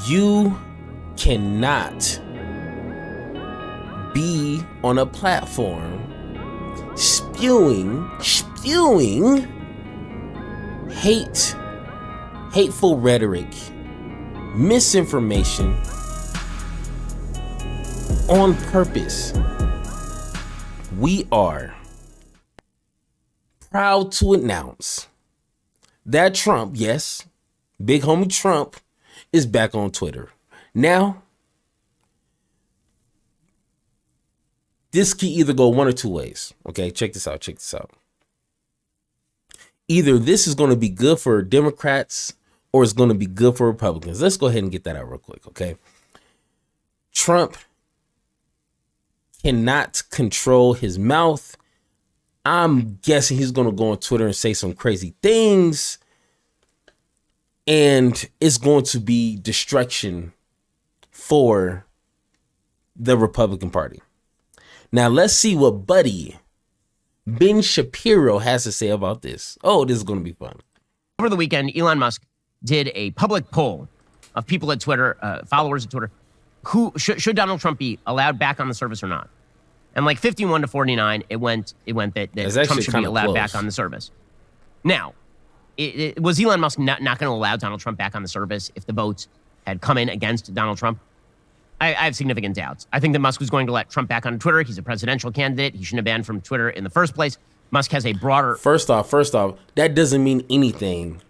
You cannot be on a platform spewing hateful rhetoric, misinformation on purpose. We are proud to announce that Trump, yes, big homie Trump, is back on Twitter. Now, this can either go one or two ways. Okay, check this out. Either this is going to be good for Democrats or it's going to be good for Republicans. Let's go ahead and get that out real quick, okay? Trump cannot control his mouth. I'm guessing he's going to go on Twitter and say some crazy things. And it's going to be destruction for the Republican Party. Now, let's see what Buddy Ben Shapiro has to say about this. Oh, this is going to be fun. Over the weekend, Elon Musk did a public poll of people at Twitter, followers at Twitter, who should Donald Trump be allowed back on the service or not? And like 51 to 49, it went that Trump should be allowed back on the service. Now, was Elon Musk not going to allow Donald Trump back on the service if the votes had come in against Donald Trump? I have significant doubts. I think that Musk was going to let Trump back on Twitter. He's a presidential candidate. He shouldn't have banned from Twitter in the first place. Musk has a broader... First off, that doesn't mean anything.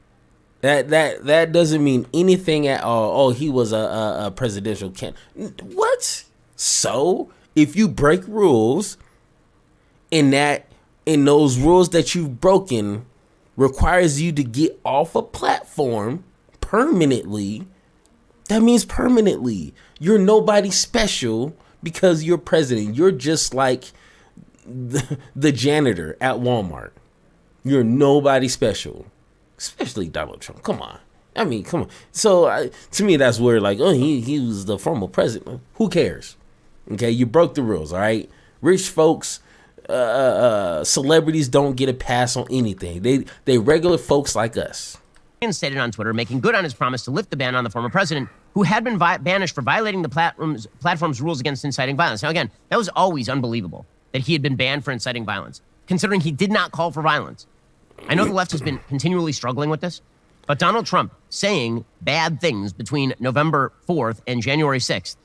That doesn't mean anything at all. Oh, he was a presidential candidate. What? So, if you break rules and those rules that you've broken requires you to get off a platform permanently, that means permanently. You're nobody special because you're president. You're just like the janitor at Walmart. You're nobody special, especially Donald Trump. Come on. I mean, come on. So to me, that's where like, oh, he was the former president. Who cares? Okay, you broke the rules, all right? Rich folks, celebrities don't get a pass on anything. They regular folks like us. Reinstated on Twitter, making good on his promise to lift the ban on the former president, who had been banished for violating the platform's rules against inciting violence. Now, again, that was always unbelievable that he had been banned for inciting violence, considering he did not call for violence. I know the left has been continually struggling with this, but Donald Trump saying bad things between November 4th and January 6th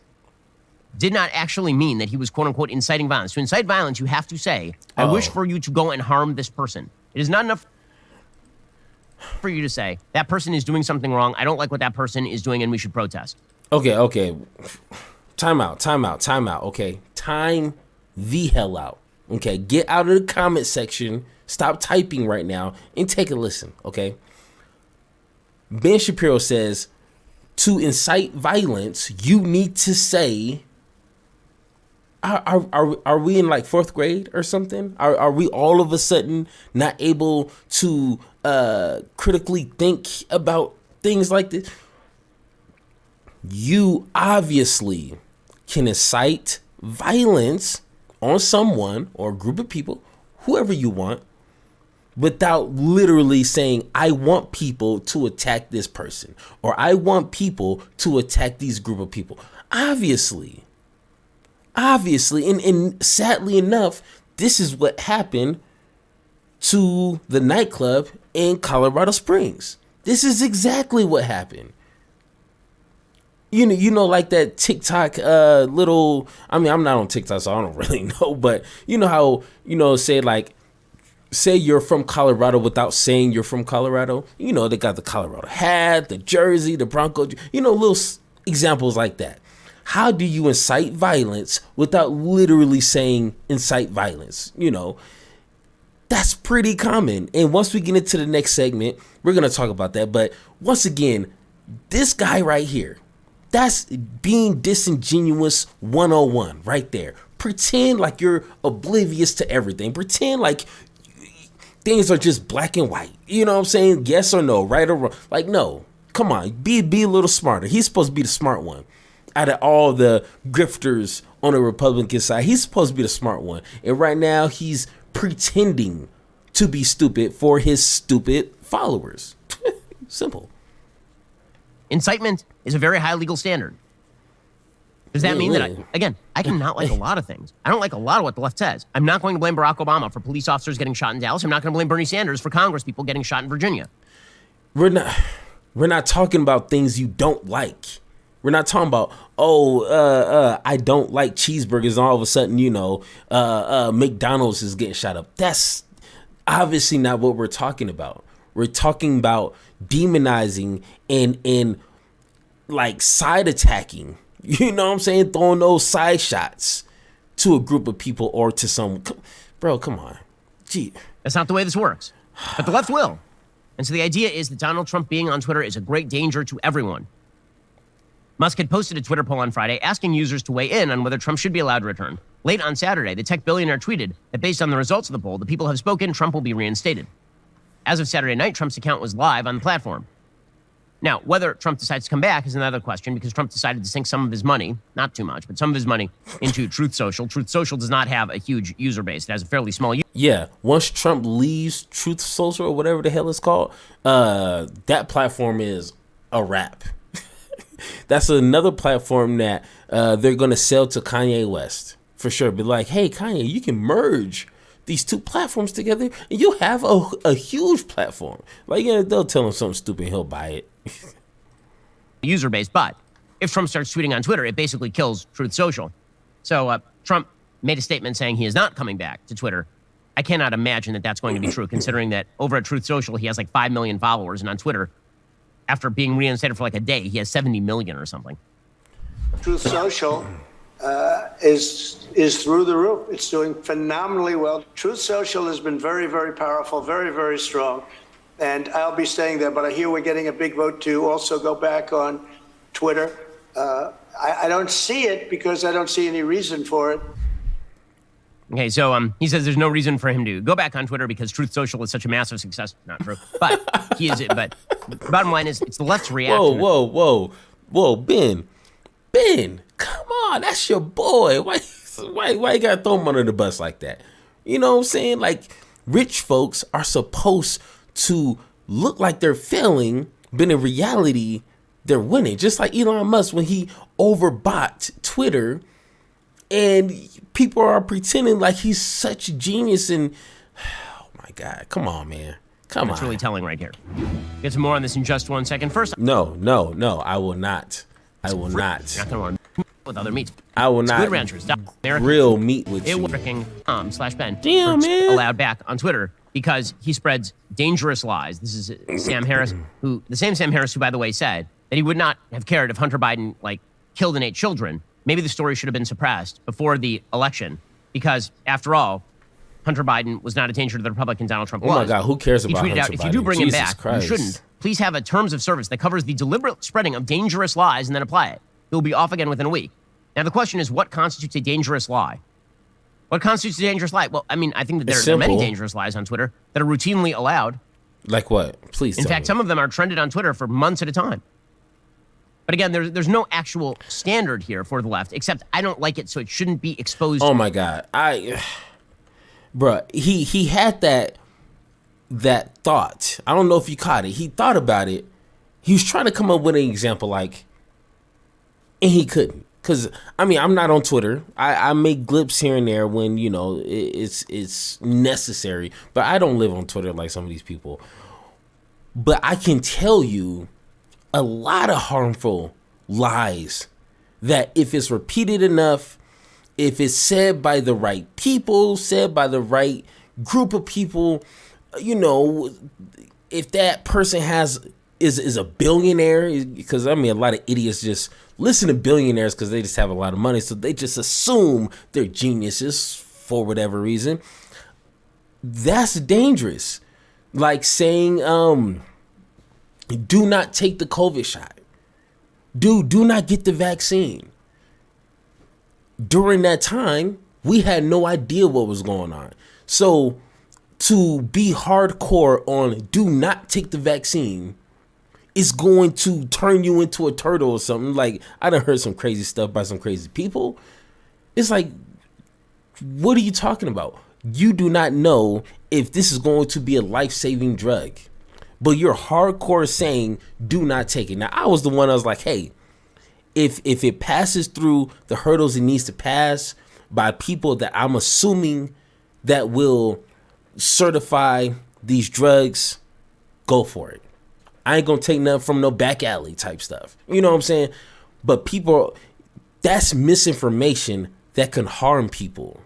did not actually mean that he was, quote unquote, inciting violence. To incite violence, you have to say, I wish for you to go and harm this person. It is not enough for you to say that person is doing something wrong. I don't like what that person is doing and we should protest. Okay. Time out. Okay. Time the hell out. Okay. Get out of the comment section. Stop typing right now and take a listen. Okay. Ben Shapiro says to incite violence, you need to say, are we in like fourth grade or something? Are we all of a sudden not able to critically think about things like this? You obviously can incite violence on someone or a group of people, whoever you want, without literally saying, I want people to attack this person, or I want people to attack these group of people. Obviously, and sadly enough, this is what happened to the nightclub in Colorado Springs. This is exactly what happened. You know, like that TikTok little, I mean, I'm not on TikTok, so I don't really know, but you know how, say you're from Colorado without saying you're from Colorado. You know, they got the Colorado hat, the jersey, the Bronco, little examples like that. How do you incite violence without literally saying incite violence? That's pretty common. And once we get into the next segment, we're going to talk about that. But once again, this guy right here, that's being disingenuous 101 right there. Pretend like you're oblivious to everything. Pretend like things are just black and white. You know what I'm saying? Yes or no, right or wrong. Like, no, come on, be a little smarter. He's supposed to be the smart one. Out of all the grifters on the Republican side, he's supposed to be the smart one. And right now he's pretending to be stupid for his stupid followers. Simple. Incitement is a very high legal standard. Does that mean that, again, I can not like a lot of things. I don't like a lot of what the left says. I'm not going to blame Barack Obama for police officers getting shot in Dallas. I'm not going to blame Bernie Sanders for Congress people getting shot in Virginia. We're not talking about things you don't like. We're not talking about, I don't like cheeseburgers, and all of a sudden, McDonald's is getting shot up. That's obviously not what we're talking about. We're talking about demonizing and like side attacking. You know what I'm saying? Throwing those side shots to a group of people or to some... Bro, come on. Gee. That's not the way this works. But the left will. And so the idea is that Donald Trump being on Twitter is a great danger to everyone. Musk had posted a Twitter poll on Friday asking users to weigh in on whether Trump should be allowed to return. Late on Saturday, the tech billionaire tweeted that based on the results of the poll, the people have spoken, Trump will be reinstated. As of Saturday night, Trump's account was live on the platform. Now, whether Trump decides to come back is another question because Trump decided to sink some of his money, not too much, but some of his money into Truth Social. Truth Social does not have a huge user base. It has a fairly small user. Yeah, once Trump leaves Truth Social or whatever the hell it's called, that platform is a wrap. That's another platform that they're going to sell to Kanye West for sure. Be like, hey, Kanye, you can merge these two platforms together and you'll have a huge platform. Like, they'll tell him something stupid and he'll buy it. User base, but if Trump starts tweeting on Twitter, it basically kills Truth Social. So Trump made a statement saying he is not coming back to Twitter. I cannot imagine that that's going to be true, considering that over at Truth Social, he has like 5 million followers, and on Twitter, after being reinstated for like a day, he has 70 million or something. Truth Social is through the roof. It's doing phenomenally well. Truth Social has been very, very powerful, very, very strong. And I'll be staying there, but I hear we're getting a big vote to also go back on Twitter. I don't see it because I don't see any reason for it. Okay, so he says there's no reason for him to go back on Twitter because Truth Social is such a massive success. Not true, but he is it. But bottom line is, it's the left's reaction. Whoa, Ben, come on, that's your boy. Why you gotta throw him under the bus like that? You know what I'm saying? Like, rich folks are supposed to look like they're failing, but in reality, they're winning. Just like Elon Musk when he overbought Twitter, and people are pretending like he's such a genius. And oh my God, come on, man, come on. That's really telling right here. Get some more on this in just 1 second. First, no, I will not. I will not. You're not gonna with other meat. I will not. Squid Ranchers, real meat with you. /Ben. Damn, man. Allowed back on Twitter because he spreads dangerous lies. This is Sam Harris, the same Sam Harris who, by the way, said that he would not have cared if Hunter Biden killed and ate children. Maybe the story should have been suppressed before the election because, after all, Hunter Biden was not a danger to the Republican Donald Trump was. Oh my God, who cares about Hunter Biden? He tweeted out, if you do bring him back, Christ. You shouldn't. Please have a terms of service that covers the deliberate spreading of dangerous lies and then apply it. He'll be off again within a week. Now, the question is, what constitutes a dangerous lie? What constitutes a dangerous lie? Well, I mean, I think that there are many dangerous lies on Twitter that are routinely allowed. Like what? Please In fact, some of them are trended on Twitter for months at a time. But again, there's no actual standard here for the left, except I don't like it, so it shouldn't be exposed. Oh my God. Bruh, he had that thought. I don't know if you caught it. He thought about it. He was trying to come up with an example, and he couldn't. Because, I mean, I'm not on Twitter. I make glips here and there when, it's necessary. But I don't live on Twitter like some of these people. But I can tell you a lot of harmful lies that if it's repeated enough, if it's said by the right people, said by the right group of people, if that person is a billionaire, because I mean a lot of idiots just listen to billionaires because they just have a lot of money, so they just assume they're geniuses for whatever reason. That's dangerous. Like saying, do not take the COVID shot. Do not get the vaccine. During that time, we had no idea what was going on. So to be hardcore on do not take the vaccine is going to turn you into a turtle or something. Like, I done heard some crazy stuff by some crazy people. It's like, what are you talking about? You do not know if this is going to be a life-saving drug. but you're hardcore saying do not take it. Now, I was the one I was like, hey, if it passes through the hurdles it needs to pass by people that I'm assuming that will certify these drugs, go for it. I ain't gonna take nothing from no back alley type stuff. You know what I'm saying? But people, that's misinformation that can harm people.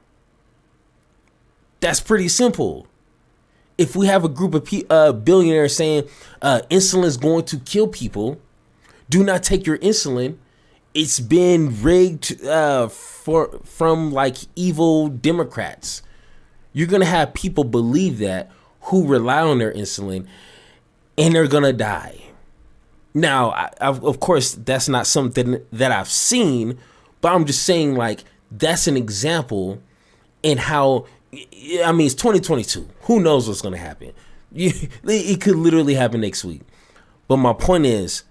That's pretty simple. If we have a group of billionaires saying insulin is going to kill people, do not take your insulin. It's been rigged from like evil Democrats. You're gonna have people believe that who rely on their insulin, and they're gonna die. Now, of course, that's not something that I've seen, but I'm just saying, like, that's an example in how, I mean, it's 2022. Who knows what's gonna happen? It could literally happen next week. But my point is,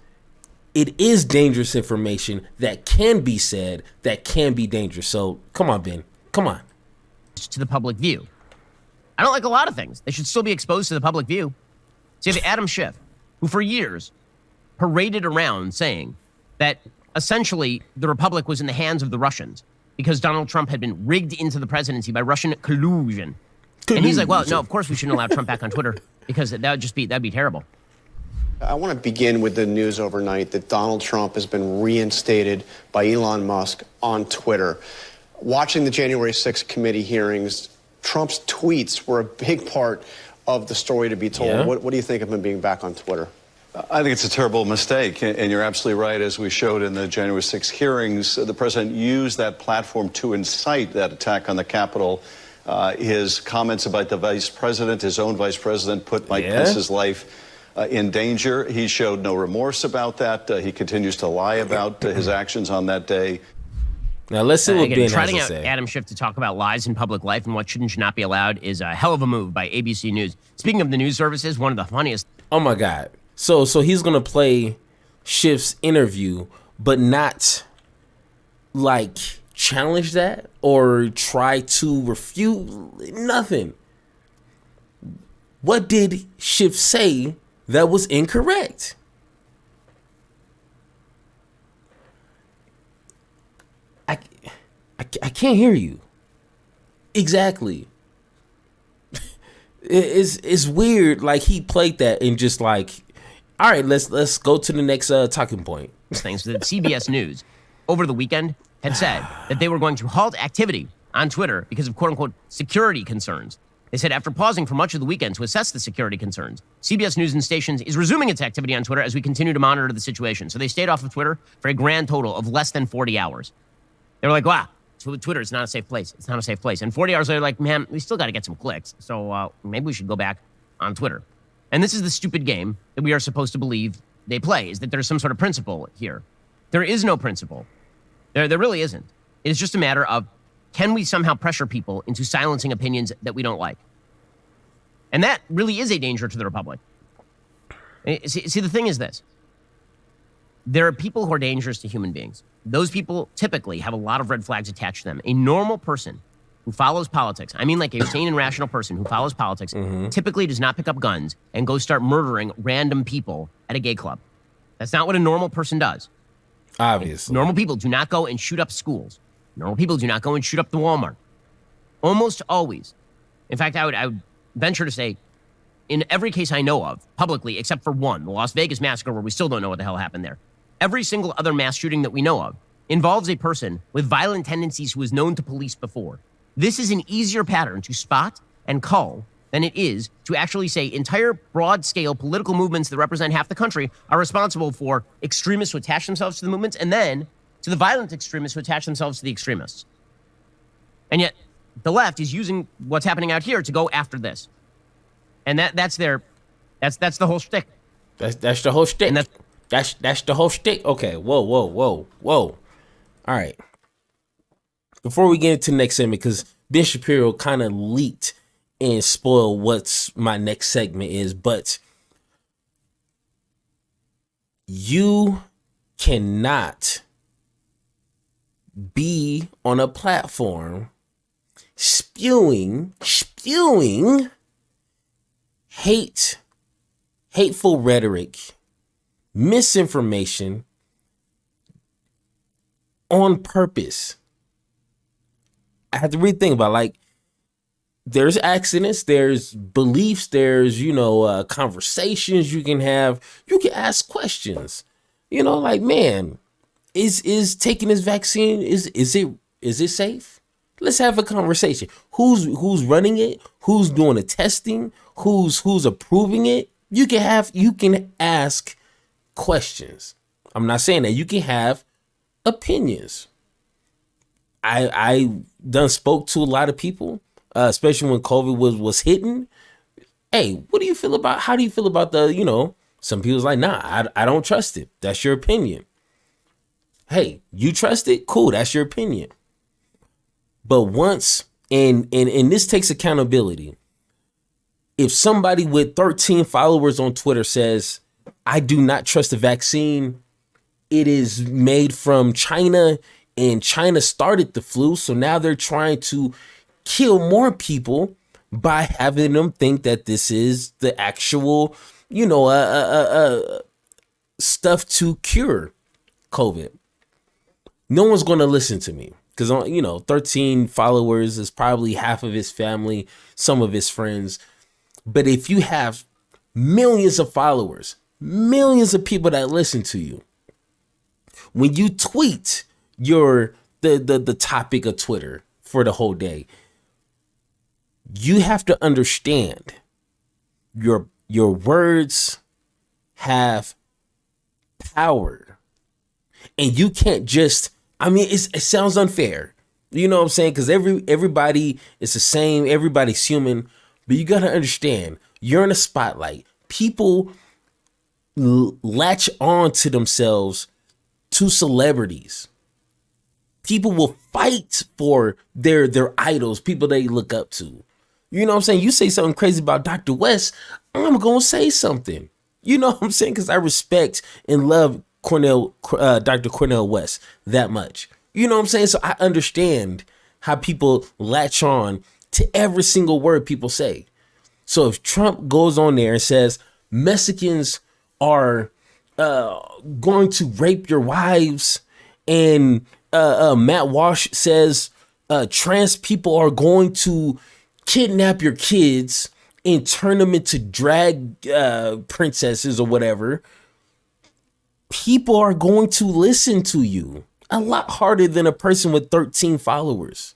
it is dangerous information that can be said, that can be dangerous. So come on, Ben. Come on. To the public view. I don't like a lot of things. They should still be exposed to the public view. So you have Adam Schiff, who for years paraded around saying that essentially the republic was in the hands of the Russians because Donald Trump had been rigged into the presidency by Russian collusion. And he's like, well, no, of course we shouldn't allow Trump back on Twitter because that'd be terrible. I want to begin with the news overnight that Donald Trump has been reinstated by Elon Musk on Twitter. Watching the January 6th committee hearings, Trump's tweets were a big part of the story to be told. Yeah. What do you think of him being back on Twitter? I think it's a terrible mistake, and you're absolutely right. As we showed in the January 6th hearings, the president used that platform to incite that attack on the Capitol. His comments about the vice president, his own vice president, put Mike Pence's life in danger. He showed no remorse about that. He continues to lie about his actions on that day. Now let's see what Ben has trotting to out say. Adam Schiff to talk about lies in public life and what should and should not be allowed is a hell of a move by ABC News. Speaking of the news services, one of the funniest. Oh my God. So he's gonna play Schiff's interview, but not like challenge that or try to refute nothing. What did Schiff say that was incorrect? I can't hear you. Exactly. It's weird. Like he played that and just like, all right, let's go to the next talking point. Things that CBS News over the weekend had said that they were going to halt activity on Twitter because of quote unquote security concerns. They said after pausing for much of the weekend to assess the security concerns, CBS News and Stations is resuming its activity on Twitter as we continue to monitor the situation. So they stayed off of Twitter for a grand total of less than 40 hours. They were like, wow, Twitter is not a safe place. It's not a safe place. And 40 hours later, like, man, we still got to get some clicks. So maybe we should go back on Twitter. And this is the stupid game that we are supposed to believe they play, is that there's some sort of principle here. There is no principle. There really isn't. It is just a matter of, can we somehow pressure people into silencing opinions that we don't like? And that really is a danger to the republic. See, the thing is this. There are people who are dangerous to human beings. Those people typically have a lot of red flags attached to them. A normal person who follows politics, I mean like a sane and rational person who follows politics, typically does not pick up guns and go start murdering random people at a gay club. That's not what a normal person does. Obviously. Normal people do not go and shoot up schools. Normal people do not go and shoot up the Walmart. Almost always. In fact, I would venture to say, in every case I know of, publicly, except for one, the Las Vegas massacre, where we still don't know what the hell happened there, every single other mass shooting that we know of involves a person with violent tendencies who is known to police before. This is an easier pattern to spot and cull than it is to actually say entire broad-scale political movements that represent half the country are responsible for extremists who attach themselves to the movements, and then to the violent extremists who attach themselves to the extremists. And yet, the left is using what's happening out here to go after this. And that's the whole shtick. That's the whole shtick. And That's the whole shtick. Okay, whoa. All right. Before we get into the next segment, because Ben Shapiro kind of leaked and spoiled what's my next segment is, but you cannot be on a platform spewing hate hateful rhetoric, misinformation on purpose. I had to really think about, like, there's accidents, there's beliefs, there's, conversations you can have. You can ask questions, like, man, is taking this vaccine, is it safe? Let's have a conversation. Who's running it? Who's doing the testing? Who's approving it? You can ask questions. I'm not saying that you can have opinions. I done spoke to a lot of people, especially when COVID was hitting. Hey, what do you feel about? How do you feel about the? Some people's like, nah, I don't trust it. That's your opinion. Hey, you trust it? Cool, that's your opinion. But once, and this takes accountability. If somebody with 13 followers on Twitter says, I do not trust the vaccine, it is made from China, and China started the flu, so now they're trying to kill more people by having them think that this is the actual, stuff to cure COVID. No one's going to listen to me because, 13 followers is probably half of his family, some of his friends. But if you have millions of followers, millions of people that listen to you, when you tweet the topic of Twitter for the whole day, you have to understand your words have power, and you can't just, it sounds unfair, you know what I'm saying? Because everybody is the same, everybody's human, but you got to understand, you're in a spotlight. People latch on to themselves, to celebrities. People will fight for their idols, people they look up to. You know what I'm saying? You say something crazy about Dr. West, I'm going to say something. You know what I'm saying? Because I respect and love Dr. Cornel West that much. You know what I'm saying? So I understand how people latch on to every single word people say. So if Trump goes on there and says Mexicans are going to rape your wives, and Matt Walsh says trans people are going to kidnap your kids and turn them into drag princesses or whatever, people are going to listen to you a lot harder than a person with 13 followers.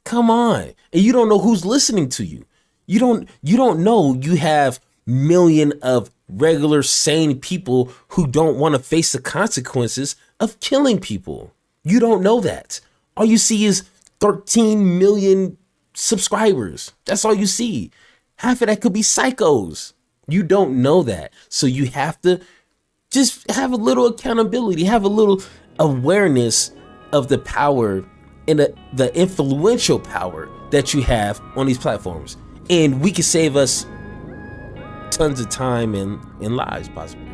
Come on. And you don't know who's listening to you. You don't know you have million of regular sane people who don't want to face the consequences of killing people. You don't know that. All you see is 13 million subscribers. That's all you see. Half of that could be psychos. You don't know that. So you have to just have a little accountability, have a little awareness of the power and the influential power that you have on these platforms. And we can save us tons of time and lives, possibly.